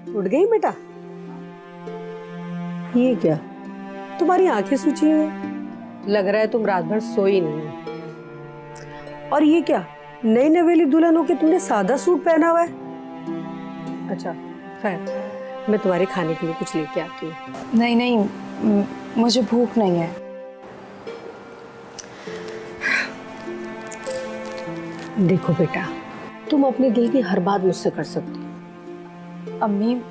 उठ गई बेटा? ये क्या, तुम्हारी आंखें सूजी हुई हैं। लग रहा है तुम रात भर सोई नहीं हो। और ये क्या, नई नवेली दुल्हन होके तुमने सादा सूट पहना हुआ है? अच्छा खैर, मैं तुम्हारे खाने के लिए कुछ लेके आती हूँ। नहीं नहीं, मुझे भूख नहीं है। देखो बेटा, तुम अपने दिल की हर बात मुझसे कर सकती हो। अम्मी,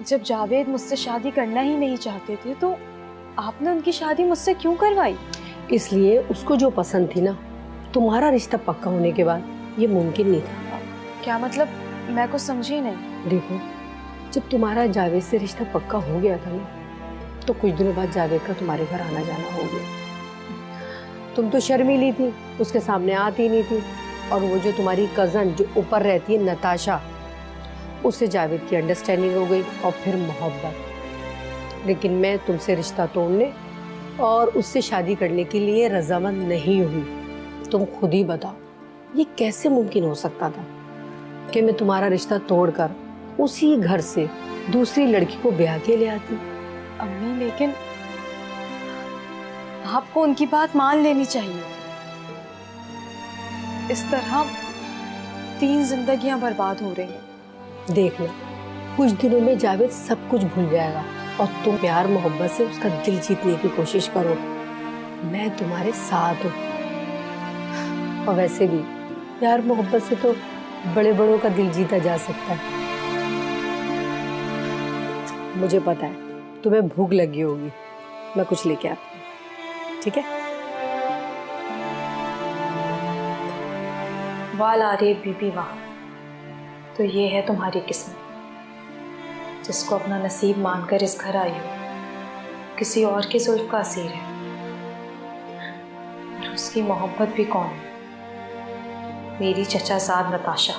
जब जावेद मुझसे शादी करना ही नहीं चाहते थे तो आपने उनकी शादी मुझसे क्यों करवाई? इसलिए उसको जो पसंद थी ना, तुम्हारा रिश्ता पक्का होने के बाद ये मुमकिन नहीं था। क्या मतलब? मैं कुछ समझी नहीं। देखो, जब तुम्हारा जावेद से रिश्ता पक्का हो गया था ना, तो कुछ दिनों बाद जावेद का तुम्हारे घर आना जाना हो गया। तुम तो शर्मीली थी, उसके सामने आती नहीं थी। और वो जो तुम्हारी कजन जो ऊपर रहती है नताशा, उससे जावेद की अंडरस्टैंडिंग हो गई और फिर मोहब्बत। लेकिन मैं तुमसे रिश्ता तोड़ने और उससे शादी करने के लिए रजामंद नहीं हुई। तुम खुद ही बताओ, ये कैसे मुमकिन हो सकता था कि मैं तुम्हारा रिश्ता तोड़कर उसी घर से दूसरी लड़की को ब्याह के ले आती? अम्मी, लेकिन आपको उनकी बात मान लेनी चाहिए। इस तरह 3 जिंदगियां बर्बाद हो रही हैं। देखना, कुछ दिनों में जावेद सब कुछ भूल जाएगा और तुम प्यार मोहब्बत से उसका दिल जीतने की कोशिश करो। मैं तुम्हारे साथ हूँ। और वैसे भी प्यार मोहब्बत से तो बड़े बड़ों का दिल जीता जा सकता है। मुझे पता है तुम्हें भूख लगी होगी, मैं कुछ लेके आती हूँ, ठीक है? वाल आ रही बीबी वहां, तो ये है तुम्हारी किस्मत, जिसको अपना नसीब मानकर इस घर आई हो, किसी और की जुल्फ का असीर है। और उसकी मोहब्बत भी कौन है? मेरी चचा साद नताशा।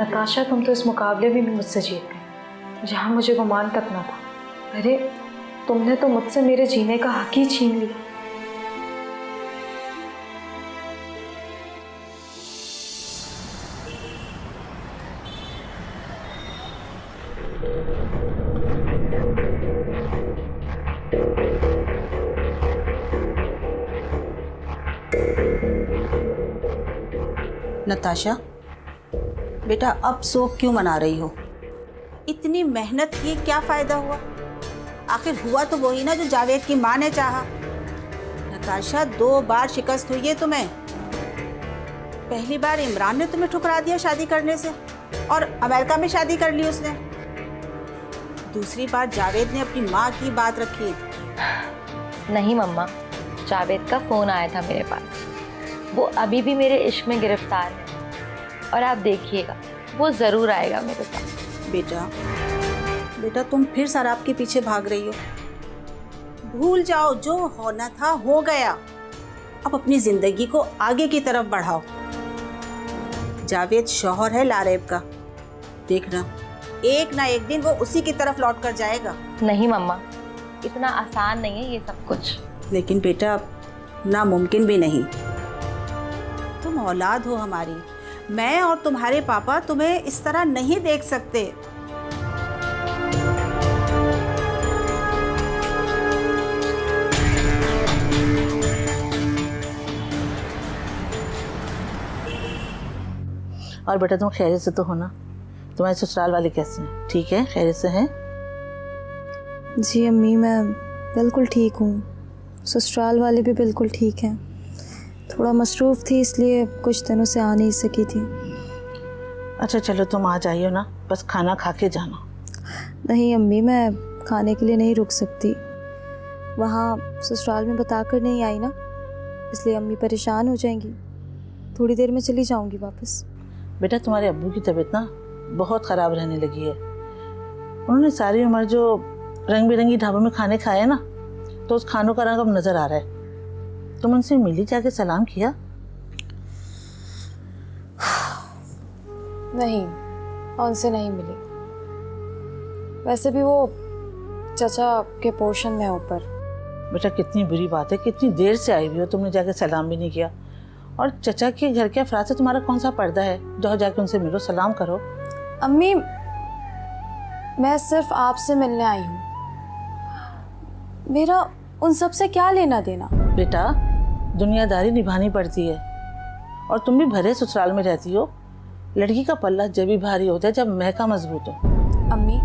नताशा, तुम तो इस मुकाबले में भी मुझसे जीत गए, जहाँ मुझे गुमान तक ना था। अरे, तुमने तो मुझसे मेरे जीने का हक ही छीन लिया। नताशा बेटा, अब शोक क्यों मना रही हो? इतनी मेहनत की क्या फायदा हुआ? आखिर हुआ तो वही ना जो जावेद की माँ ने चाहा। नताशा, 2 बार शिकस्त हुई है तुम्हें। पहली बार इमरान ने तुम्हें ठुकरा दिया शादी करने से और अमेरिका में शादी कर ली उसने। दूसरी बार जावेद ने अपनी माँ की बात रखी। नहीं मम्मा, जावेद का फोन आया था मेरे पास। वो अभी भी मेरे इश्क में गिरफ्तार है और आप देखिएगा वो जरूर आएगा मेरे पास। बेटा तुम फिर शराब के पीछे भाग रही हो। भूल जाओ, जो होना था हो गया। अब अपनी जिंदगी को आगे की तरफ बढ़ाओ। जावेद शौहर है लारेब का, देखना एक ना एक दिन वो उसी की तरफ लौट कर जाएगा। नहीं मम्मा, इतना आसान नहीं है ये सब कुछ। लेकिन बेटा, नामुमकिन भी नहीं। तुम औलाद हो हमारी। मैं और तुम्हारे पापा तुम्हें इस तरह नहीं देख सकते। और बेटा तुम खैरियत से तो हो ना? तुम्हारे ससुराल वाले कैसे हैं? ठीक है, खैरियत से हैं? जी अम्मी, मैं बिल्कुल ठीक हूँ। ससुराल वाले भी बिल्कुल ठीक हैं। थोड़ा मसरूफ़ थी इसलिए कुछ दिनों से आ नहीं सकी थी। अच्छा चलो, तुम आ जाइयो ना, बस खाना खा के जाना। नहीं अम्मी, मैं खाने के लिए नहीं रुक सकती। वहाँ ससुराल में बता कर नहीं आई ना, इसलिए अम्मी परेशान हो जाएंगी। थोड़ी देर में चली जाऊँगी वापस। बेटा तुम्हारे अब्बू की तबीयत ना बहुत ख़राब रहने लगी है। उन्होंने सारी उम्र जो रंग बिरंगी ढाबों में खाने खाए ना, तो उस खानों का रंग अब नज़र आ रहा है। तुम उनसे मिली, जाके सलाम किया? नहीं, उनसे नहीं मिली। वैसे भी वो चचा के पोर्शन में ऊपर। बेटा कितनी बुरी बात है, कितनी देर से आई हुई हो, तुमने जाके सलाम भी नहीं किया। और चचा के घर के अफराद से तुम्हारा कौन सा पर्दा है? जाओ जाके उनसे मिलो, सलाम करो। अम्मी, मैं सिर्फ आपसे मिलने आई हूँ। मेरा उन सब से क्या लेना देना? बेटा, दुनियादारी निभानी पड़ती है और तुम भी भरे ससुराल में रहती हो। लड़की का पल्ला जब भी भारी होता है जब महका मजबूत हो। अम्मी,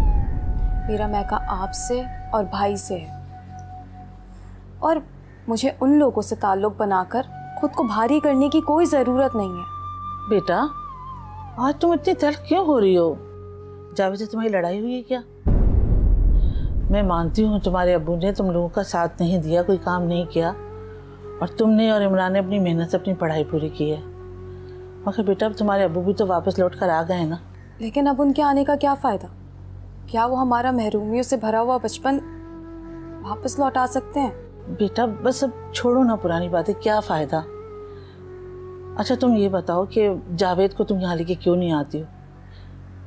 मेरा महका आपसे और भाई से है, और मुझे उन लोगों से ताल्लुक़ बनाकर खुद को भारी करने की कोई ज़रूरत नहीं है। बेटा, आज तुम इतनी तल्ख क्यों हो रही हो? जावेद से तुम्हारी लड़ाई हुई है क्या? मैं मानती हूँ तुम्हारे अब्बू ने तुम लोगों का साथ नहीं दिया, कोई काम नहीं किया, और तुमने और इमरान ने अपनी मेहनत से अपनी पढ़ाई पूरी की है। मगर बेटा, अब तुम्हारे अब्बू भी तो वापस लौट कर आ गए ना। लेकिन अब उनके आने का क्या फ़ायदा? क्या वो हमारा महरूमियों से भरा हुआ बचपन वापस लौटा सकते हैं? बेटा, बस अब छोड़ो ना पुरानी बातें, क्या फ़ायदा। अच्छा तुम ये बताओ कि जावेद को तुम यहाँ लेके क्यों नहीं आती हो?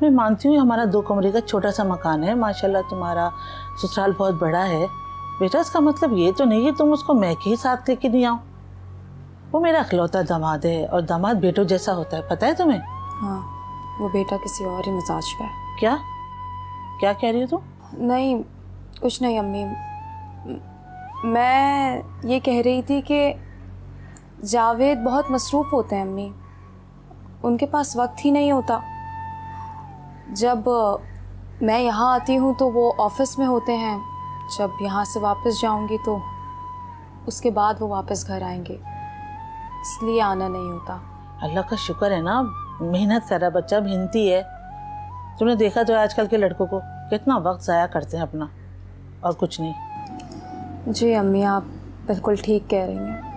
मैं मानती हूँ हमारा 2 कमरे का छोटा सा मकान है, माशाल्लाह तुम्हारा ससुराल बहुत बड़ा है। बेटा, इसका मतलब ये तो नहीं है तुम उसको मैं के ही साथ लेके नहीं आओ। वो मेरा इकलौता दामाद है, और दामाद बेटों जैसा होता है, पता है तुम्हें? हाँ, वो बेटा किसी और ही मिजाज का है। क्या क्या कह रही हो तुम? नहीं, कुछ नहीं अम्मी। मैं ये कह रही थी कि जावेद बहुत मसरूफ़ होते हैं अम्मी, उनके पास वक्त ही नहीं होता। जब मैं यहाँ आती हूँ तो वो ऑफ़िस में होते हैं, जब यहाँ से वापस जाऊँगी तो उसके बाद वो वापस घर आएंगे, इसलिए आना नहीं होता। अल्लाह का शुक्र है ना, मेहनत कर रहा बच्चा, मेहनती है। तुमने देखा तो आजकल के लड़कों को कितना वक्त ज़ाया करते हैं अपना, और कुछ नहीं। जी अम्मी, आप बिल्कुल ठीक कह रही हैं।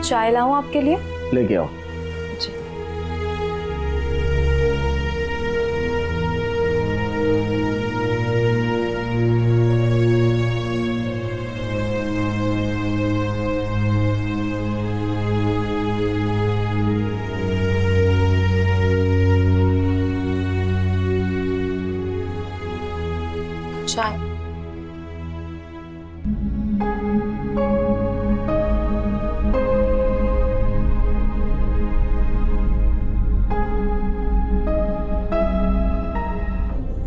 चाय लाऊं आपके लिए? लेके आओ। जी। चाय।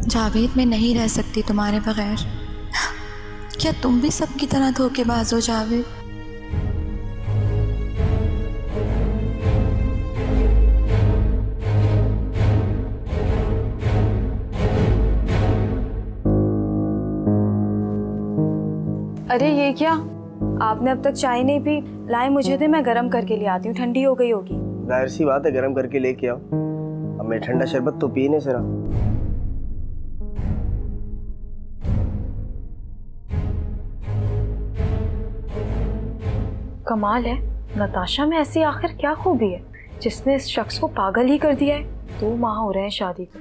जावेद, मैं नहीं रह सकती तुम्हारे बगैर। क्या तुम भी सबकी तरह धोखेबाज हो जावेद? अरे ये क्या, आपने अब तक चाय नहीं पी? लाए मुझे दे, मैं गरम करके ले आती हूँ, ठंडी हो गई होगी। जाहिर सी बात है, गरम करके लेके आओ। अब मैं ठंडा शरबत तो पी नहीं सरा। कमाल है, नताशा में ऐसी आखिर क्या खूबी है जिसने इस शख्स को पागल ही कर दिया है। 2 माह हो रहे हैं शादी को,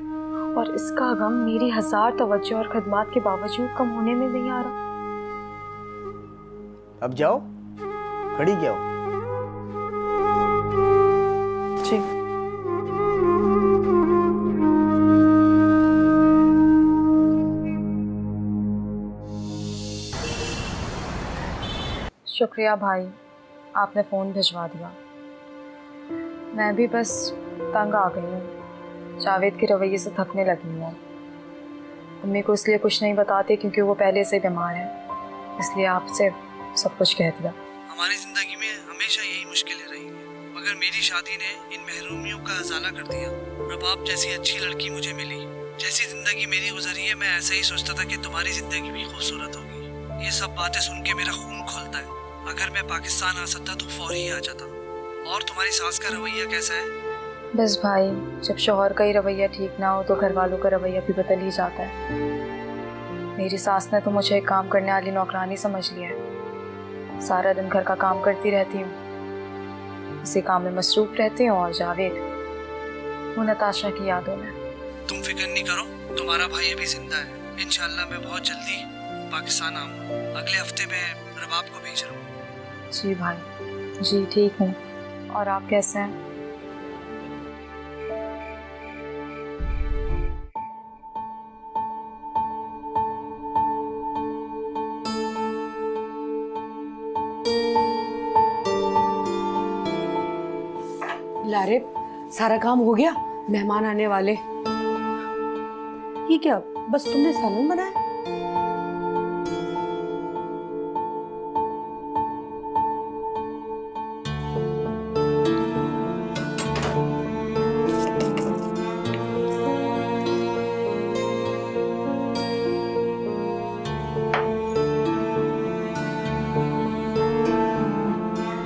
और इसका गम मेरी 1000 तवज्जो और खदमात के बावजूद कम होने में नहीं आ रहा। अब जाओ, खड़ी क्या हो? जी। शुक्रिया भाई, आपने फ़ोन भिजवा दिया। मैं भी बस तंग आ गई हूँ, जावेद के रवैये से थकने लगी हूँ। अम्मी को इसलिए कुछ नहीं बताते क्योंकि वो पहले से बीमार है, इसलिए आपसे सब कुछ कह दिया। हमारी ज़िंदगी में हमेशा यही मुश्किलें रही हैं, मगर मेरी शादी ने इन महरूमियों का अजाला कर दिया। रबाब जैसी अच्छी लड़की मुझे मिली। जैसी ज़िंदगी मेरी गुजरी है, मैं ऐसा ही सोचता था कि तुम्हारी ज़िंदगी भी खूबसूरत होगी। ये सब बातें सुन के मेरा खून खौलता है। अगर मैं पाकिस्तान आ सकता तो फौरी ही आ जाता। और तुम्हारी सास का रवैया कैसा है? बस भाई, जब शौहर का ही रवैया ठीक ना हो तो घर वालों का रवैया भी बदल ही जाता है। मेरी सास ने तो मुझे एक काम करने वाली नौकरानी समझ लिया है। सारा दिन घर का काम करती रहती हूँ, इसी काम में मसरूफ रहती हूँ और जावेद वो नताशा की यादों में। तुम फिक्र नहीं करो, तुम्हारा भाई अभी जिंदा है। इंशाल्लाह मैं बहुत जल्दी पाकिस्तान आऊँगा। अगले हफ्ते में रबाब को भेज रहा हूँ। जी भाई, जी ठीक हूँ। और आप कैसे हैं? लारिब, सारा काम हो गया? मेहमान आने वाले। ये क्या, बस तुमने सालन बनाया?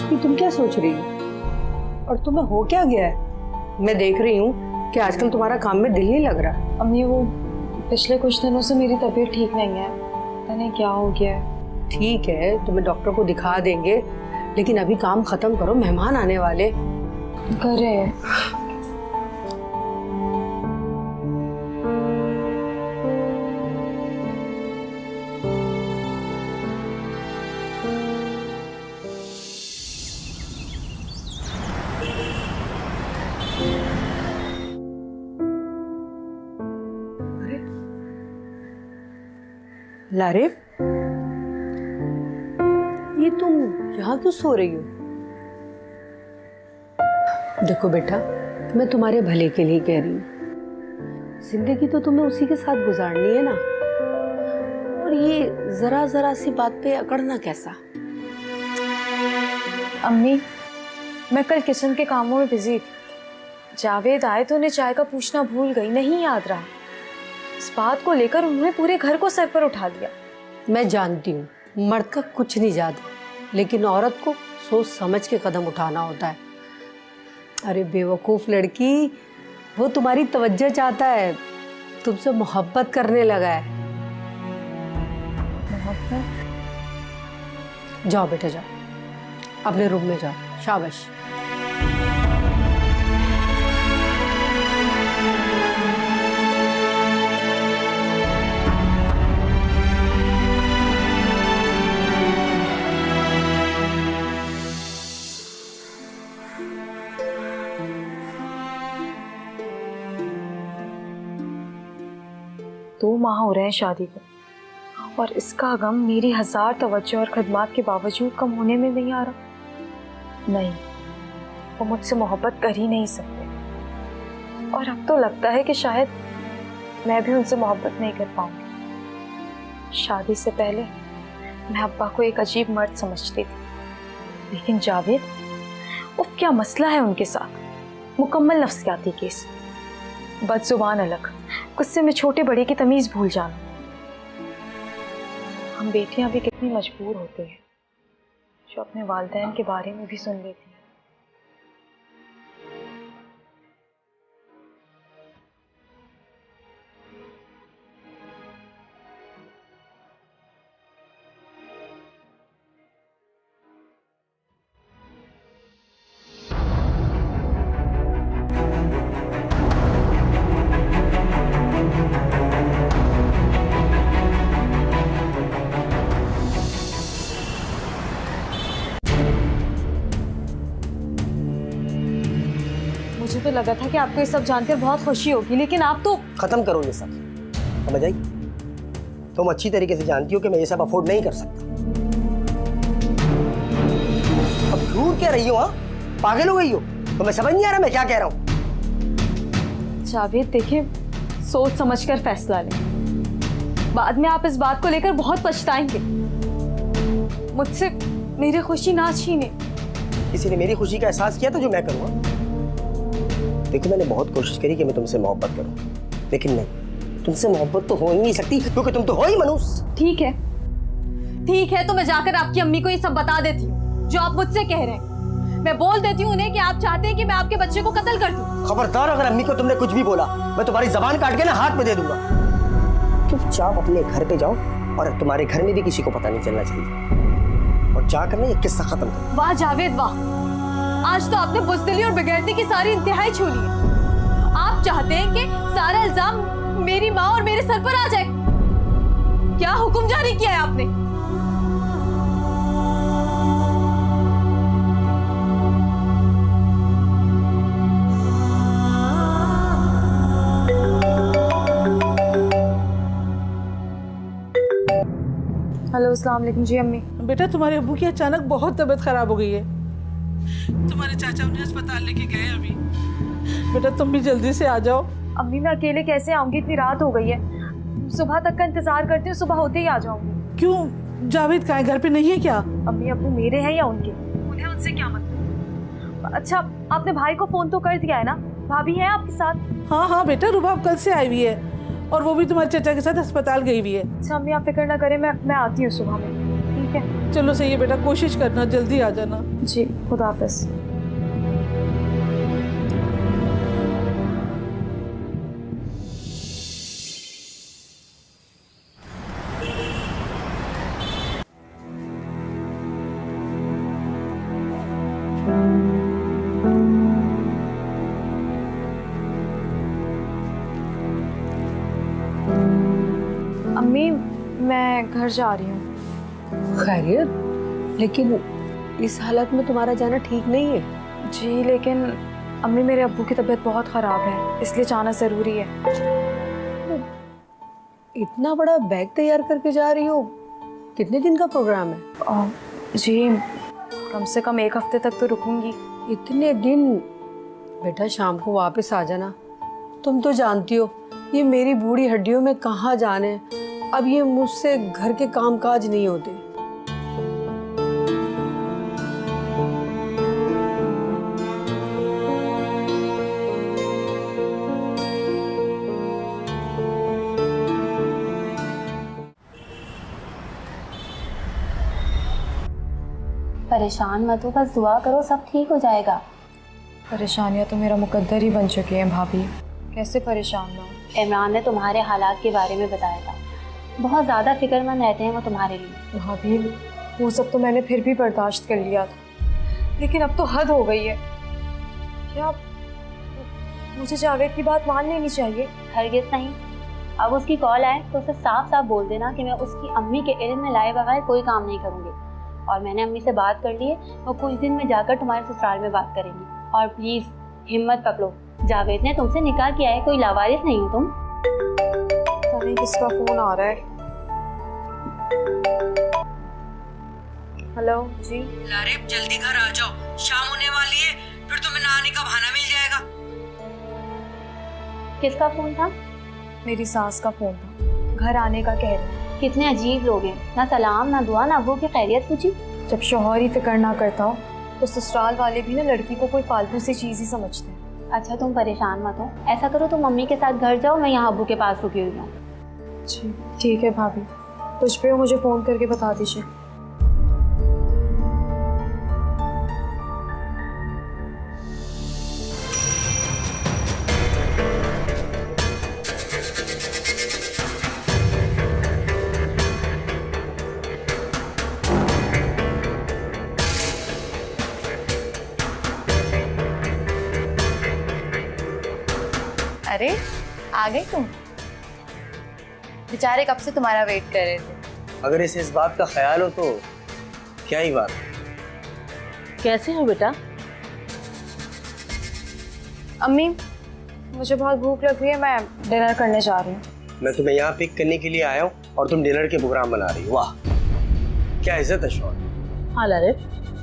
ये तुम क्या सोच रही हो? और तुम्हें हो क्या गया है? मैं देख रही हूँ कि आजकल तुम्हारा काम में दिल नहीं लग रहा। अम्मी, वो पिछले कुछ दिनों से मेरी तबीयत ठीक नहीं है, पता नहीं क्या हो गया है। ठीक है, तुम्हें डॉक्टर को दिखा देंगे, लेकिन अभी काम खत्म करो, मेहमान आने वाले। करे लारिब, ये तुम यहाँ क्यों सो रही हो? देखो बेटा, मैं तुम्हारे भले के लिए कह रही हूँ। जिंदगी तो तुम्हें उसी के साथ गुजारनी है ना। और ये जरा जरा सी बात पे अकड़ना कैसा? अम्मी, मैं कल किचन के कामों में बिजी थी। जावेद आए तो उन्हें चाय का पूछना भूल गई, नहीं याद रहा। इस बात को लेकर उन्होंने पूरे घर को सर पर उठा लिया। मैं जानती हूँ मर्द का कुछ नहीं जाता, लेकिन औरत को सोच समझ के कदम उठाना होता है। अरे बेवकूफ़ लड़की, वो तुम्हारी तवज्जो चाहता है, तुमसे मोहब्बत करने लगा है। मोहब्बत? जाओ बेटा जाओ, अपने रूम में जाओ। शाबाश। दो माह हो रहे हैं शादी को, और इसका गम मेरी 1000 तवज्जो और खदमात के बावजूद कम होने में नहीं आ रहा। नहीं, वो मुझसे मोहब्बत कर ही नहीं सकते। और अब तो लगता है कि शायद मैं भी उनसे मोहब्बत नहीं कर पाऊंगी। शादी से पहले मैं अब्बा को एक अजीब मर्द समझती थी, लेकिन जावेद, उफ क्या मसला है उनके साथ। मुकम्मल नफ्सियाती केस, बदजुबान अलग, गुस्से में छोटे बड़े की तमीज भूल जाना। हम बेटियां भी कितनी मजबूर होती हैं जो अपने वालिदैन के बारे में भी सुन लेती हैं। लगा था कि आपको ये सब जानकर बहुत खुशी होगी, लेकिन आप तो खत्म करो ये सब, समझ आई? तुम अच्छी तरीके से जानती हो कि मैं ये सब अफोर्ड नहीं कर सकता। अब घूर क्या रही हो? हाँ, पागल हो गई हो? तुम्हें समझ नहीं आ रहा मैं क्या कह रहा हूँ? जावेद देखिए, सोच समझकर फैसला लें, बाद में आप इस बात को लेकर बहुत पछताएंगे। मुझसे मेरी खुशी ना छीने। किसी ने मेरी खुशी का एहसास किया तो जो मैं करूँगा। देखो मैंने बहुत कोशिश करी कि मैं तुमसे मोहब्बत करूँ, लेकिन नहीं, तुमसे मोहब्बत तो हो ही नहीं सकती क्योंकि तुम तो हो ही मनुष्य। ठीक है, तो मैं जाकर आपकी अम्मी को ये सब बता देती हूँ जो आप मुझसे कह रहे हैं। मैं बोल देती हूँ उन्हें कि आप चाहते हैं कि मैं आपके बच्चे को कत्ल कर दूँ। खबरदार, अगर अम्मी को तुमने कुछ भी बोला मैं तुम्हारी जबान काट के ना हाथ में दे दूंगा। चुपचाप अपने घर पे जाओ और तुम्हारे घर में भी किसी को पता नहीं चलना चाहिए, और जाकर ना ये किस्सा खत्म करो। वाह जावेद वाह, आज तो आपने बुज़दिली और बेगैरती की सारी इंतहाई छू ली है। आप चाहते हैं कि सारा इल्जाम मेरी माँ और मेरे सर पर आ जाए। क्या हुक्म जारी किया है आपने? हेलो, अस्सलाम वालेकुम जी अम्मी। बेटा तुम्हारे अब्बू की अचानक बहुत तबीयत खराब हो गई है, तुम्हारे चाचा उन्हें अस्पताल लेके गए अभी। बेटा तुम भी जल्दी से आ जाओ। अम्मी मैं अकेले कैसे आऊंगी, इतनी रात हो गई है। सुबह तक का इंतजार करती हूँ, सुबह होते ही आ जाऊंगी। क्यों, जावेद कहाँ है? घर पे नहीं है क्या? अम्मी अब्बू मेरे हैं या उनके? उन्हें उनसे क्या मतलब। अच्छा आपने भाई को फोन तो कर दिया है ना? भाभी है आपके साथ? हाँ बेटा, रुबाब कल से आई हुई है और वो भी तुम्हारे चाचा के साथ अस्पताल गई हुई है। अच्छा अम्मी आप फिक्र ना करें, मैं आती हूँ सुबह में। ठीक है चलो सही है बेटा, कोशिश करना जल्दी आ जाना। जी, खुदा हाफिज। अम्मी मैं घर जा रही हूँ। खैरियत? लेकिन इस हालत में तुम्हारा जाना ठीक नहीं है। जी लेकिन अम्मी मेरे अब्बू की तबीयत बहुत ख़राब है, इसलिए जाना ज़रूरी है। इतना बड़ा बैग तैयार करके जा रही हो? कितने दिन का प्रोग्राम है? जी कम से कम 1 हफ्ते तक तो रुकूंगी। इतने दिन? बेटा शाम को वापस आ जाना। तुम तो जानती हो ये मेरी बूढ़ी हड्डियों में कहाँ जाने। अब ये मुझसे घर के कामकाज नहीं होते। परेशान मत हो, बस दुआ करो सब ठीक हो जाएगा। परेशानियाँ तो मेरा मुकद्दर ही बन चुकी हैं भाभी, कैसे परेशान ना हो। इमरान ने तुम्हारे हालात के बारे में बताया था, बहुत ज़्यादा फिक्रमंद रहते हैं वो तुम्हारे लिए। भाभी वो सब तो मैंने फिर भी बर्दाश्त कर लिया था, लेकिन अब तो हद हो गई है। क्या मुझे जावेद की बात मान लेनी चाहिए? हरगिज़ नहीं। अब उसकी कॉल आए तो उसे साफ साफ बोल देना कि मैं उसकी अम्मी के इल्म में लाए बगैर कोई काम नहीं करूँगी, और मैंने अम्मी से बात कर ली है, वो कुछ दिन में जाकर तुम्हारे ससुराल में बात करेंगी। और प्लीज़ हिम्मत पकड़ो, जावेद ने तुमसे निकाह किया है, कोई लावारिस नहीं हो तुम। पता नहीं किसका फ़ोन आ रहा है। हेलो जी। लारेब जल्दी घर आ जाओ, शाम होने वाली है, फिर तुम्हें नहाने का बहाना मिल जाएगा। किसका फ़ोन था? मेरी सास का फ़ोन था, घर आने का कह रहे। कितने अजीब लोग हैं, ना सलाम ना दुआ ना अब्बू की खैरियत पूछी। जब शौहर ही फिक्र ना करता हो तो ससुराल वाले भी ना लड़की को कोई फालतू सी चीज़ ही समझते हैं। अच्छा तुम परेशान मत हो, ऐसा करो तुम मम्मी के साथ घर जाओ, मैं यहाँ अब्बू के पास रुकी हुई हूँ। जी ठीक है भाभी, कुछ पे हो मुझे फ़ोन करके बता दीजिए। अरे आ गई तुम? बेचारे कब से तुम्हारा वेट कर रहे थे। अगर इसे इस बात का ख्याल हो तो क्या ही बात। कैसे हो बेटा? अम्मी, मुझे बहुत भूख लग रही है, मैं डिनर करने जा रही हूँ। मैं तुम्हें यहाँ पिक करने के लिए आया हूँ और तुम डिनर के प्रोग्राम बना रही हो। वाह, क्या इज्जत है शौहर। हाँ लारे,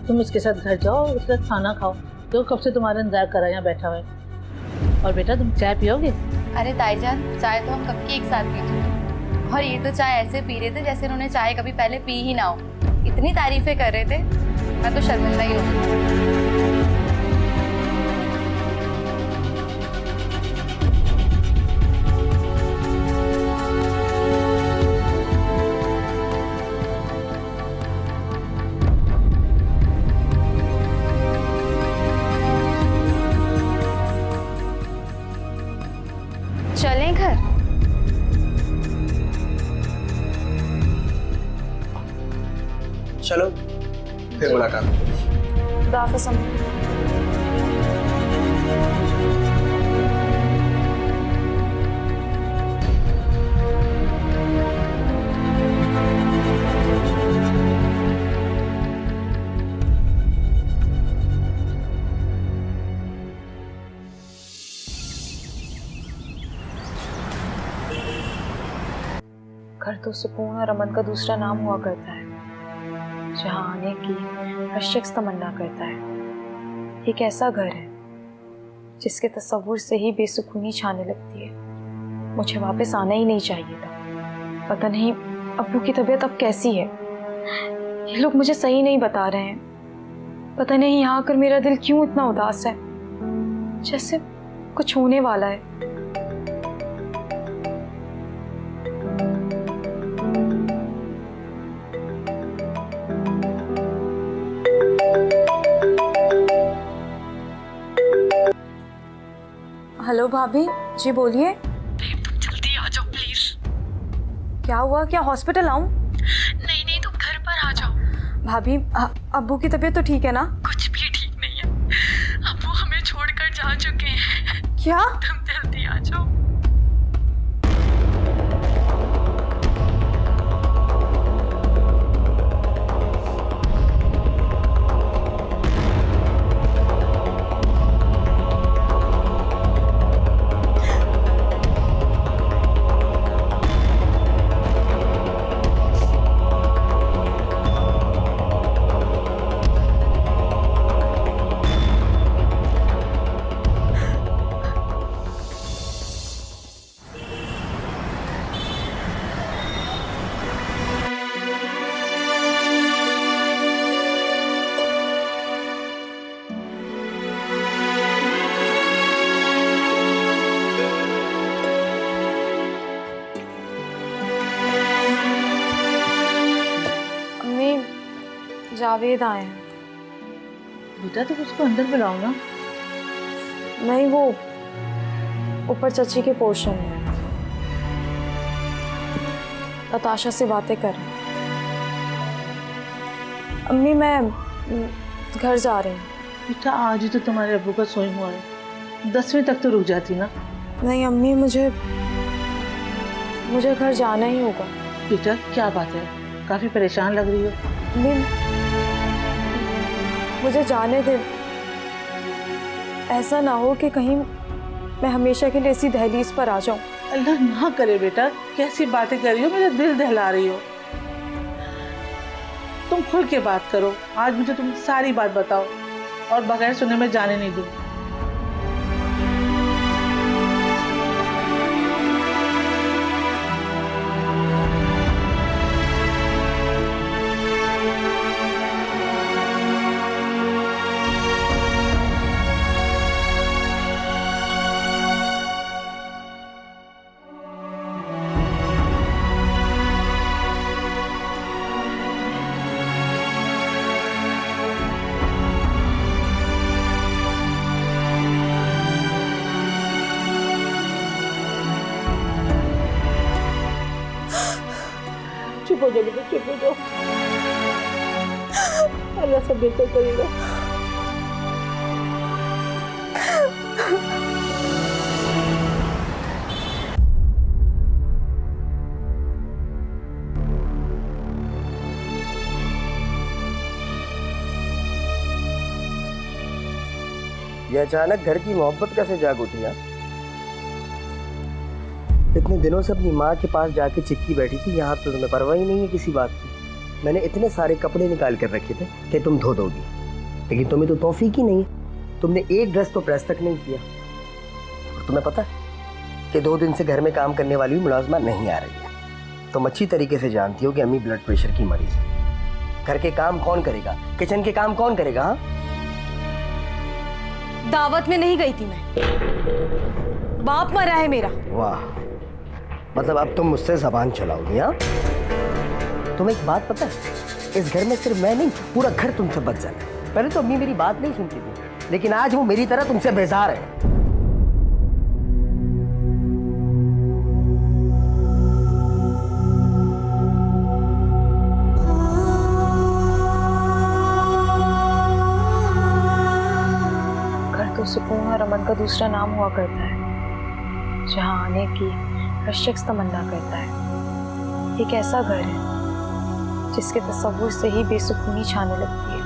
तुम उसके साथ घर जाओ, उसके साथ खाना खाओ। तो कब से तुम्हारा इंतजार कर रहा है यहाँ बैठा हुआ है। और बेटा तुम चाय पियोगे? अरे ताईजान, चाय तो हम कब की एक साथ पी चुके, और ये तो चाय ऐसे पी रहे थे जैसे उन्होंने चाय कभी पहले पी ही ना हो। इतनी तारीफें कर रहे थे, मैं तो शर्मिंदा ही हो गई। चलें घर? चलो फिर मुलाकात होगी। खुदाफिज़ अम्मी। घर तो सुकून और अमन का दूसरा नाम हुआ करता है, जहाँ आने की हर शख्स तमन्ना करता है। एक ऐसा घर है जिसके तस्वुर से ही बेसुकूनी छाने लगती है। मुझे वापस आना ही नहीं चाहिए था। पता नहीं अब्बू की तबीयत अब कैसी है। ये लोग मुझे सही नहीं बता रहे हैं। पता नहीं यहाँ आकर मेरा दिल क्यों इतना उदास है, जैसे कुछ होने वाला है। हेलो भाभी जी, बोलिए। तुम जल्दी आ जाओ प्लीज। क्या हुआ? क्या हॉस्पिटल आऊं? नहीं नहीं, तुम घर पर आ जाओ। भाभी, अब्बू की तबीयत तो ठीक है ना? कुछ भी ठीक नहीं है, अब्बू हमें छोड़कर जा चुके हैं। क्या? तुम जल्दी आ जाओ। जावेद आए हैं। बेटा तुम उसको अंदर बुलाओ ना। नहीं, वो ऊपर चची के पोर्शन में नताशा से बातें कर रहे हैं। अम्मी, मैं घर जा रही हूँ। बेटा आज ही तो तुम्हारे अब्बू का सोई हुआ है, 10वीं तक तो रुक जाती ना। नहीं अम्मी, मुझे घर जाना ही होगा। बेटा क्या बात है, काफी परेशान लग रही हो। अम्मी मुझे जाने दे। ऐसा ना हो कि कहीं मैं हमेशा के लिए इसी दहलीज पर आ जाऊं। अल्लाह ना करे बेटा, कैसी बातें कर रही हो, मेरा दिल दहला रही हो। तुम खुल के बात करो, आज मुझे तुम सारी बात बताओ और बगैर सुने मैं जाने नहीं दूँ। चुप हो जाओ बेटा, चुप हो जाओ। अल्लाह सब बेहतर करेगा। ये अचानक घर की मोहब्बत कैसे जाग उठी यार? इतने दिनों से अपनी माँ के पास जाके चिपकी बैठी थी, यहाँ तो तुम्हें परवाह ही नहीं है किसी बात की। मैंने इतने सारे कपड़े निकाल कर रखे थे कि तुम धो दोगी, लेकिन तुम्हें तो तौफीक ही नहीं है। तुमने एक ड्रेस तो प्रेस तक नहीं किया। और तुम्हें पता है कि 2 दिन से घर में काम करने वाली मुलाजमा नहीं आ रही है। तुम अच्छी तरीके से जानती हो कि अम्मी ब्लड प्रेशर की मरीज है। घर के काम कौन करेगा, किचन के काम कौन करेगा? हाँ, दावत में नहीं गई थी मैं, बाप मरा है मेरा। वाह, मतलब अब तुम मुझसे जबान चलाओगी? हाँ, तुम्हें एक बात पता है, इस घर में सिर्फ मैं नहीं, पूरा घर तुमसे बच जाना। पहले तो अम्मी मेरी बात नहीं सुनती थी, लेकिन आज वो मेरी तरह तुमसे बेजार है। सुकून और अमन का दूसरा नाम हुआ करता है, जहाँ आने की हर शख्स तमन्ना करता है। एक ऐसा घर है जिसके तस्वुर से ही बेसुकूनी छाने लगती है।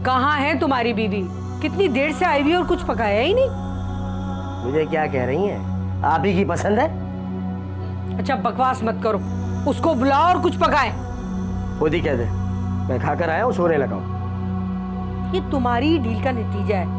कहाँ है तुम्हारी बीवी? कितनी देर से आई हुई और कुछ पकाया ही नहीं। मुझे क्या कह रही हैं? आप ही की पसंद है? अच्छा बकवास मत करो, उसको बुलाओ और कुछ पकाए। खुद ही कह दे, मैं खाकर आया हूँ, सोने लगा हूँ। ये तुम्हारी डील का नतीजा है।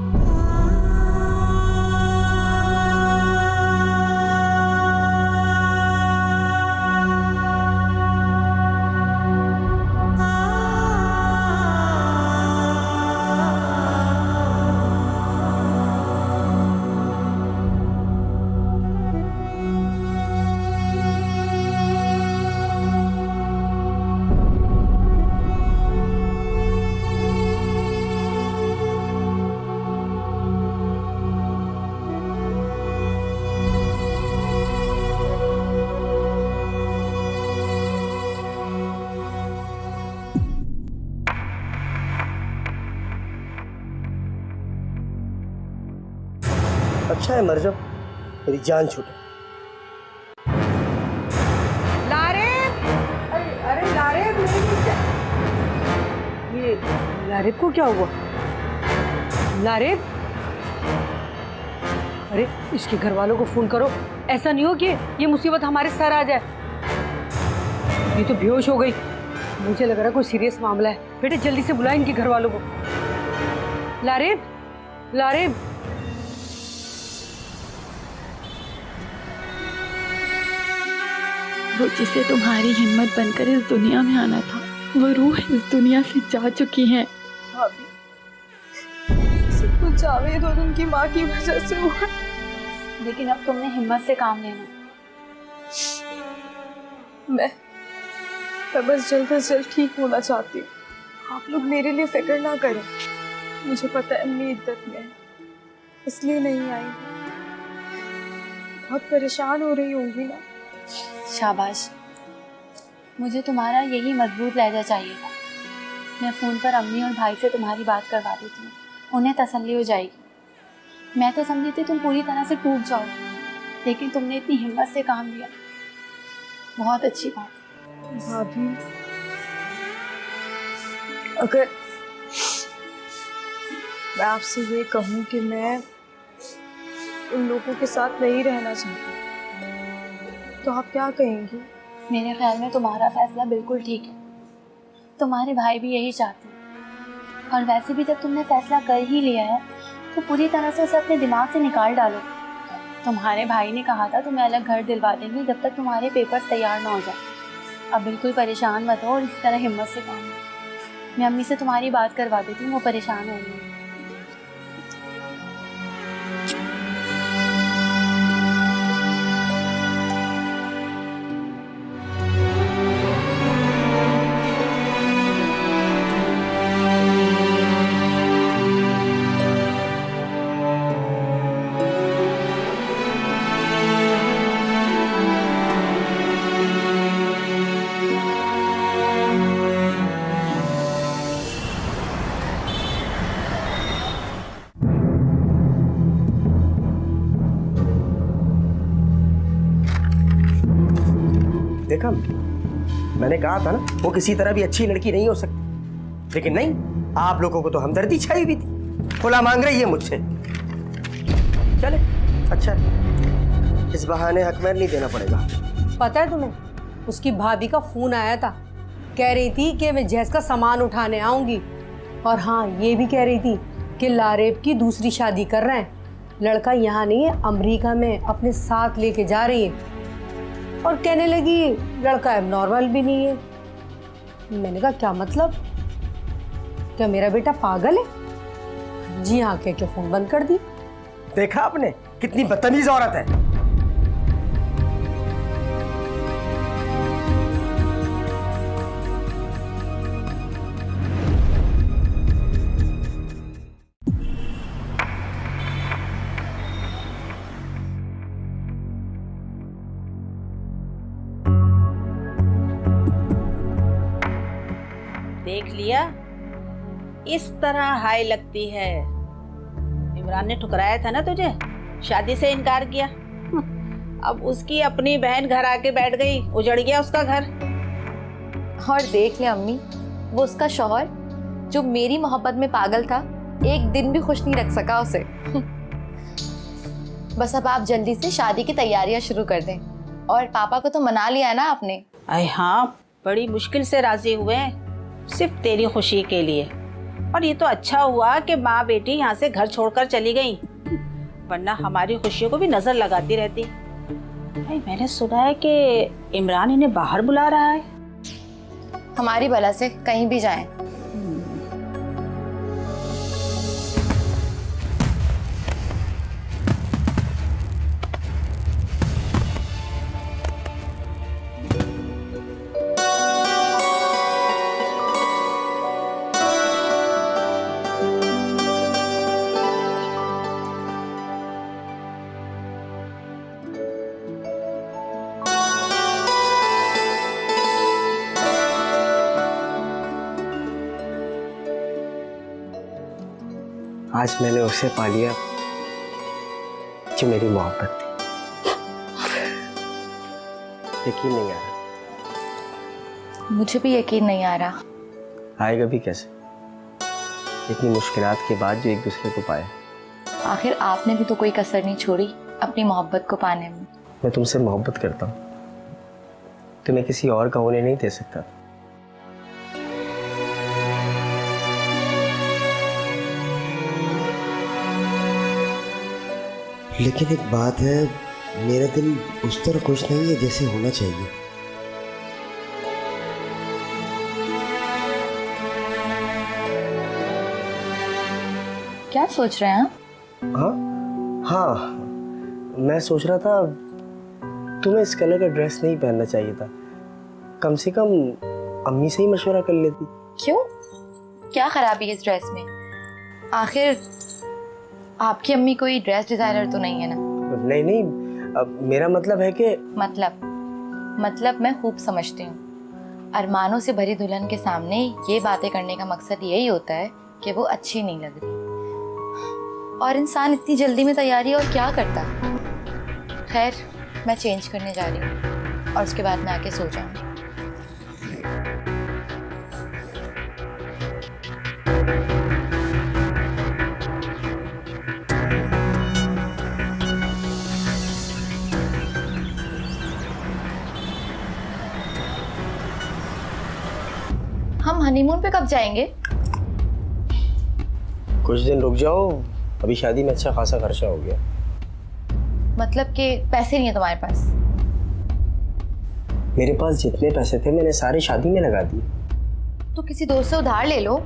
अच्छा है मर जाओ, मेरी जान छूटे। लारेब! अरे लारेब, ये लारेब को क्या हुआ? लारेब, अरे इसके घर वालों को फोन करो। ऐसा नहीं हो कि ये मुसीबत हमारे सर आ जाए। ये तो बेहोश हो गई, मुझे लग रहा है कोई सीरियस मामला है। बेटे जल्दी से बुलाए इनके घर वालों को। लारेब, लारेब, वो जिसे तुम्हारी हिम्मत बनकर इस दुनिया में आना था, वो रूह इस दुनिया से जा चुकी है। भाभी, सब कुछ जावेद और उनकी माँ की वजह से हुआ। लेकिन अब तुमने हिम्मत से काम लेना। मैं बस जल्द से जल्द ठीक होना चाहती हूँ। आप लोग मेरे लिए फिक्र ना करें। मुझे पता है अम्मी इद्दत में है, इसलिए नहीं आई। बहुत परेशान हो रही होंगी ना। शाबाश, मुझे तुम्हारा यही मजबूत लहजा चाहिए था। मैं फ़ोन पर अम्मी और भाई से तुम्हारी बात करवा देती हूँ, उन्हें तसल्ली हो जाएगी। मैं तो समझी थी तुम पूरी तरह से टूट जाओगे, लेकिन तुमने इतनी हिम्मत से काम लिया, बहुत अच्छी बात। भाभी, अगर मैं आपसे ये कहूँ कि मैं उन लोगों के साथ नहीं रहना चाहती, तो आप क्या कहेंगी? मेरे ख्याल में तुम्हारा फैसला बिल्कुल ठीक है। तुम्हारे भाई भी यही चाहते हैं, और वैसे भी जब तुमने फैसला कर ही लिया है तो पूरी तरह से उसे अपने दिमाग से निकाल डालो। तुम्हारे भाई ने कहा था तुम्हें अलग घर दिलवा देंगे जब तक तुम्हारे पेपर्स तैयार ना हो जाए। अब बिल्कुल परेशान मत हो और इसी तरह हिम्मत से काम लो। मैं अम्मी से तुम्हारी बात करवा देती हूँ, वो परेशान होंगी। देखा? मैंने कहा था ना वो किसी तरह भी अच्छी लड़की नहीं हो सकती, लेकिन नहीं, आप लोगों को तो हमदर्दी छाई हुई थी। खुला मांग रही है मुझसे। चले, अच्छा है, इस बहाने हकमैन नहीं देना पड़ेगा। पता है तुम्हें, उसकी भाभी का फोन आया था, कह रही थी कि मैं जैस का सामान उठाने आऊंगी। और हाँ, ये भी कह रही थी कि लारेब की दूसरी शादी कर रहे हैं, लड़का यहाँ नहीं है, अमेरिका में अपने साथ लेके जा रही है। और कहने लगी लड़का एबनॉर्मल भी नहीं है। मैंने कहा क्या मतलब, क्या मेरा बेटा पागल है? जी हाँ कह के फोन बंद कर दी। देखा आपने कितनी बदतमीज औरत है। देख लिया, इस तरह हाय लगती है। इमरान ने ठुकराया था ना तुझे, शादी से इनकार किया। अब उसकी अपनी बहन घर आके बैठ गई, उजड़ गया उसका घर। और देख ले अम्मी, वो उसका शौहर जो मेरी मोहब्बत में पागल था, एक दिन भी खुश नहीं रख सका उसे। बस अब आप जल्दी से शादी की तैयारियां शुरू कर दें। और पापा को तो मना लिया ना आपने? अरे हाँ, बड़ी मुश्किल से राजी हुए हैं, सिर्फ तेरी खुशी के लिए। और ये तो अच्छा हुआ कि माँ बेटी यहाँ से घर छोड़कर चली गई, वरना हमारी खुशियों को भी नजर लगाती रहती। भाई मैंने सुना है कि इमरान इन्हें बाहर बुला रहा है। हमारी भला से कहीं भी जाएं। आज मैंने उसे पा लिया जो मेरी मोहब्बत थी। यकीन नहीं आ रहा। मुझे भी यकीन नहीं आ रहा। आएगा भी कैसे, इतनी मुश्किलात के बाद जो एक दूसरे को पाए। आखिर आपने भी तो कोई कसर नहीं छोड़ी अपनी मोहब्बत को पाने में। मैं तुमसे मोहब्बत करता हूँ, तुम्हें किसी और का होने नहीं दे सकता। लेकिन एक बात है, मेरा दिल उस तरह खुश नहीं है जैसे होना चाहिए। क्या सोच रहे हैं आप? हाँ हाँ, मैं सोच रहा था तुम्हें इस कलर का ड्रेस नहीं पहनना चाहिए था, कम से कम अम्मी से ही मशवरा कर लेती। क्यों, क्या खराबी है इस ड्रेस में? आखिर आपकी अम्मी कोई ड्रेस डिजाइनर तो नहीं है ना? नहीं नहीं, अब मेरा मतलब है कि मतलब मैं खूब समझती हूँ। अरमानों से भरी दुल्हन के सामने ये बातें करने का मकसद यही होता है कि वो अच्छी नहीं लग रही। और इंसान इतनी जल्दी में तैयारी और क्या करता। खैर, मैं चेंज करने जा रही हूँ और उसके बाद मैं आके सो जाऊँगी। हम हनीमून पे कब जाएंगे? कुछ दिन रुक जाओ, अभी शादी में अच्छा खासा खर्चा हो गया। मतलब कि पैसे नहीं है तुम्हारे पास? मेरे पास जितने पैसे थे मैंने सारे शादी में लगा दिए। तो किसी दोस्त से उधार ले लो।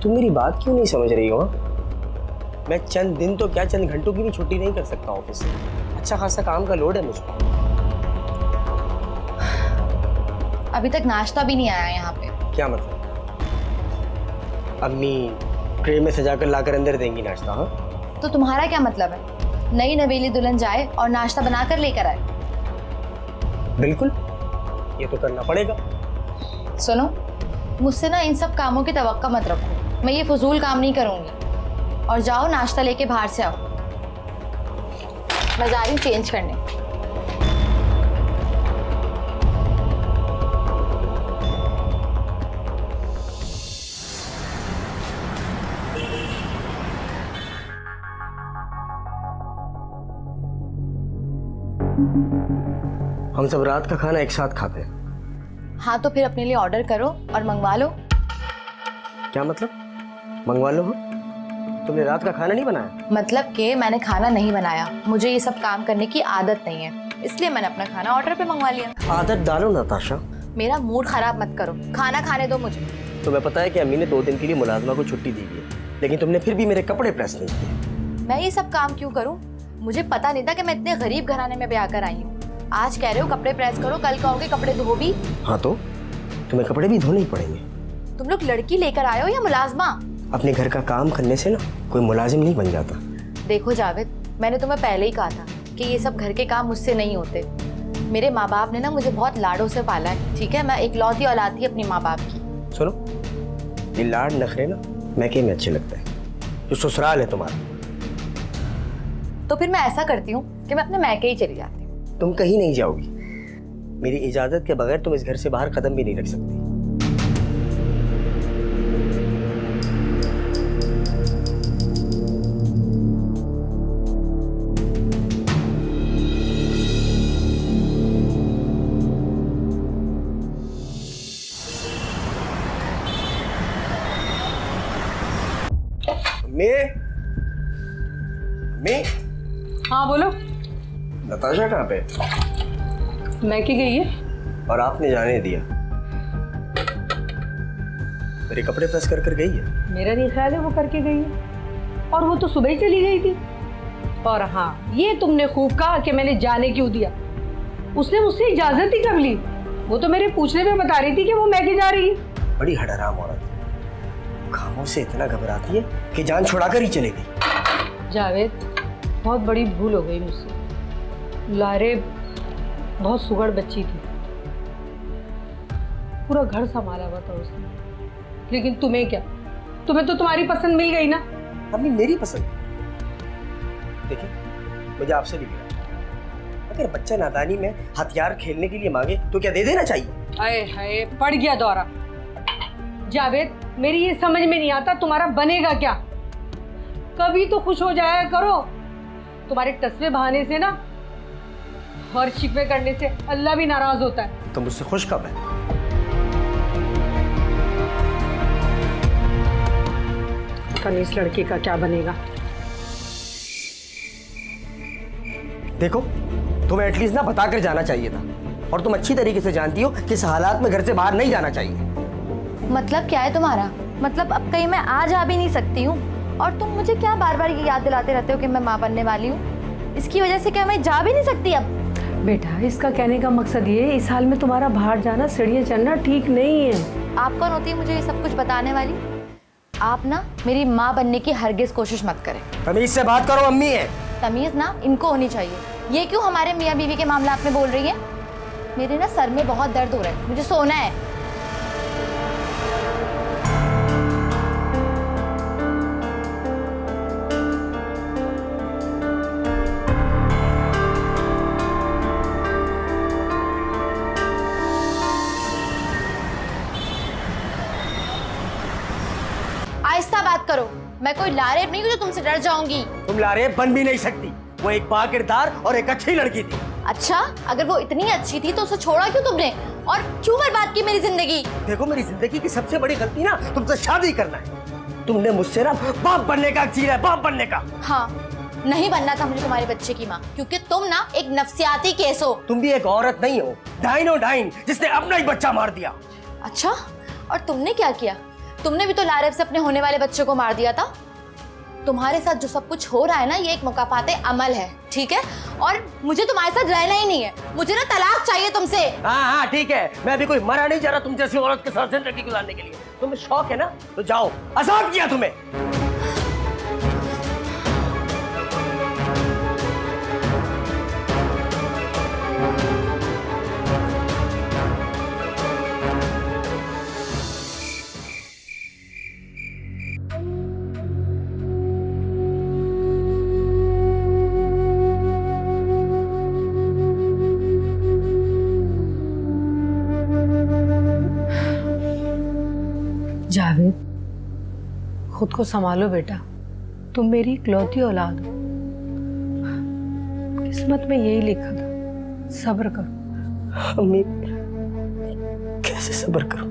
तुम मेरी बात क्यों नहीं समझ रही हो? मैं चंद दिन तो क्या, चंद घंटों की भी छुट्टी नहीं कर सकता ऑफिस से। अच्छा खासा काम का लोड है मुझको। अभी तक नाश्ता भी नहीं आया यहाँ पे। क्या मतलब? अम्मी ट्रे में सजाकर लाकर अंदर देंगी नाश्ता? हाँ, तो तुम्हारा क्या मतलब है? नई नवेली दुल्हन जाए और नाश्ता बनाकर लेकर आए। बिल्कुल, ये तो करना पड़ेगा। सुनो, मुझसे ना इन सब कामों की तवक्का मत रखो। मैं ये फजूल काम नहीं करूँगी। और जाओ नाश्ता लेके बाहर से आओ। मैं जा रही हूँ चेंज करने। हम सब रात का खाना एक साथ खाते हैं। हाँ तो फिर अपने लिए ऑर्डर करो और मंगवा लो। क्या मतलब? मंगवा लो? तुमने रात का खाना नहीं बनाया? मतलब कि मैंने खाना नहीं बनाया, मुझे ये सब काम करने की आदत नहीं है, इसलिए मैंने अपना खाना ऑर्डर पे मंगवा लिया। आदत डालो नताशा। मेरा मूड खराब मत करो, खाना खाने दो मुझे। तुम्हें पता है कि अम्मी ने 2 दिन के लिए मुलाजमा को छुट्टी दी है, लेकिन तुमने फिर भी मेरे कपड़े प्रेस नहीं किए। मैं ये सब काम क्यों करूं? मुझे पता नहीं था कि मैं इतने गरीब घराने में ब्याह कर आई हूँ। आज कह रहे हो कपड़े प्रेस करो, कल कहोगे कपड़े धो भी। हाँ तो तुम्हें कपड़े भी धोने ही पड़ेंगे। तुम लोग लड़की लेकर आए हो या मुलाजमा? अपने घर का काम करने से ना कोई मुलाजिम नहीं बन जाता। देखो जावेद, मैंने तुम्हें पहले ही कहा था कि ये सब घर के काम मुझसे नहीं होते। मेरे माँ बाप ने ना मुझे बहुत लाडों से पाला है, ठीक है? मैं इकलौती औलाद थी अपनी माँ बाप की। सुनो, ये लाड नखरे ना मैके में अच्छे लगते हैं, जो ससुराल है तुम्हारा। तो फिर मैं ऐसा करती हूँ कि मैं अपने मैके ही चली जाती हूँ। तुम कहीं नहीं जाओगी। मेरी इजाजत के बगैर तुम इस घर से बाहर कदम भी नहीं रख सकती। मैं हाँ बोलो। नताशा कहाँ पे? मैके गई है। और आपने जाने दिया? मेरे कपड़े प्रेस कर गई है। मेरा नहीं ख्याल है वो करके गई है, और वो तो सुबह ही चली गई थी। और हाँ, ये तुमने खूब कहा कि मैंने जाने क्यों दिया। उसने मुझसे इजाजत ही कब ली? वो तो मेरे पूछने में बता रही थी कि वो मैके जा रही है। बड़ी हड़हराम औरत है, खामोश से इतना घबराती है कि जान छुड़ाकर ही चली गई। जावेद, बहुत बड़ी भूल हो गई मुझसे। लारे बहुत सुगड़ बच्ची थी, पूरा घर संभाला हुआ था उसने। लेकिन तुम्हें क्या, तुम्हें तो तुम्हारी पसंद मिल गई ना। अम्मी मेरी पसंद? देखिए, मुझे आपसे भी गिरा, अगर बच्चा नादानी में हथियार खेलने के लिए मांगे तो क्या दे देना चाहिए? हाय हाय, पड़ गया दौरा। जावेद, मेरी ये समझ में नहीं आता तुम्हारा बनेगा क्या। कभी तो खुश हो जाया करो। तुम्हारे टसवे बहाने से ना और शिकवे करने से अल्लाह भी नाराज होता है। तो मुझसे खुश कब है? पता नहीं इस लड़के का क्या बनेगा। देखो, तुम्हें एटलीस्ट ना बताकर जाना चाहिए था, और तुम अच्छी तरीके से जानती हो कि इस हालात में घर से बाहर नहीं जाना चाहिए। मतलब क्या है तुम्हारा? मतलब अब कहीं मैं आ जा भी नहीं सकती हूँ, और तुम मुझे क्या बार बार ये याद दिलाते रहते हो कि मैं माँ बनने वाली हूँ? इसकी वजह से क्या मैं जा भी नहीं सकती अब? बेटा, इसका कहने का मकसद ये है, इस हाल में तुम्हारा बाहर जाना, सीढ़ियाँ चढ़ना ठीक नहीं है। आप कौन होती है मुझे ये सब कुछ बताने वाली? आप ना मेरी माँ बनने की हरगिज कोशिश मत करें। तमीज से बात करो, अम्मी है। तमीज ना इनको होनी चाहिए। ये क्यों हमारे मियाँ बीवी के मामला में बोल रही है? मेरे ना सर में बहुत दर्द हो रहा है, मुझे सोना है। आहिस्ता बात करो, मैं कोई लारेब नहीं हूँ जो तुमसे डर जाऊंगी। तुम लारेब बन भी नहीं सकती, वो एक बाकिरदार और एक अच्छी लड़की थी। अच्छा, अगर वो इतनी अच्छी थी तो उसे छोड़ा क्यों तुमने, और क्यों बर्बाद की मेरी जिंदगी? देखो, मेरी जिंदगी की सबसे बड़ी गलती ना तुमसे शादी करना है। तुमने मुझसे ना बाप बनने का चीरा है, बाप बनने का। हाँ, नहीं बनना था मुझे तुम्हारे बच्चे की माँ, क्योंकि तुम ना एक नफ्सियाती केस हो। तुम भी एक औरत नहीं हो, डाइन डाइन, जिसने अपना ही बच्चा मार दिया। अच्छा, और तुमने क्या किया? तुमने भी तो लारेब से अपने होने वाले बच्चे को मार दिया था। तुम्हारे साथ जो सब कुछ हो रहा है ना, ये एक मुकाफाते अमल है, ठीक है? और मुझे तुम्हारे साथ रहना ही नहीं है, मुझे ना तलाक चाहिए तुमसे। हाँ, ठीक है, मैं अभी कोई मरा नहीं जा रहा तुम जैसी औरत के साथ जिंदगी गुजारने के लिए। तुम्हें शौक है ना, तो जाओ, आजाद किया तुम्हें। जावेद, खुद को संभालो बेटा, तुम मेरी इकलौती औलाद हो। किस्मत में यही लिखा था सब्र करो। अम्मी, कैसे सब्र करूं?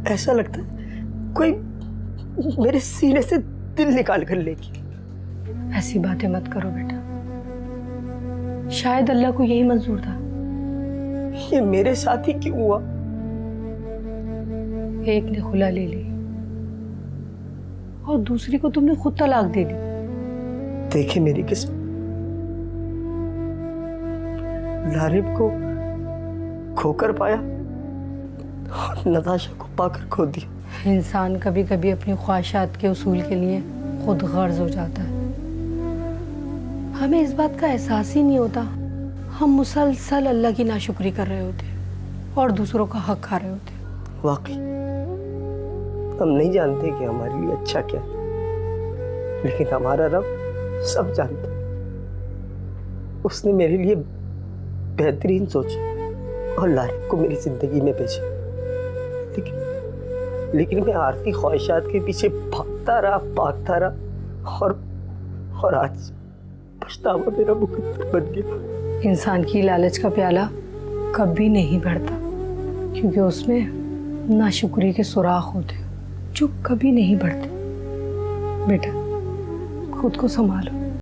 ऐसा लगता है कोई मेरे सीने से दिल निकाल कर लेगी। ऐसी बातें मत करो बेटा, शायद अल्लाह को यही मंजूर था। ये मेरे साथ ही क्यों हुआ? एक ने खुला ले ली और दूसरी को तुमने खुद तलाक दे दी। देखे मेरी किस्मत, लारिब को खोकर पाया और नताशा को पाकर खो दिया। इंसान कभी कभी अपनी ख्वाहिशात के उसूल के लिए खुद गर्ज हो जाता है। हमें इस बात का एहसास ही नहीं होता। हम मुसलसल अल्लाह की नाशुक्री कर रहे होते और दूसरों का हक खा रहे होते। वाकई हम नहीं जानते कि हमारे लिए अच्छा क्या है, लेकिन हमारा रब सब जानता है। उसने मेरे लिए बेहतरीन सोचा और लारिब को मेरी जिंदगी में भेजा, लेकिन मैं आरती ख्वाहिशात के पीछे भागता रहा और आज पछतावा मेरा मुकद्दर बन गया। इंसान की लालच का प्याला कभी नहीं भरता, क्योंकि उसमें नाशुक्री के सुराख होते जो कभी नहीं बढ़ते। बेटा खुद को संभालो।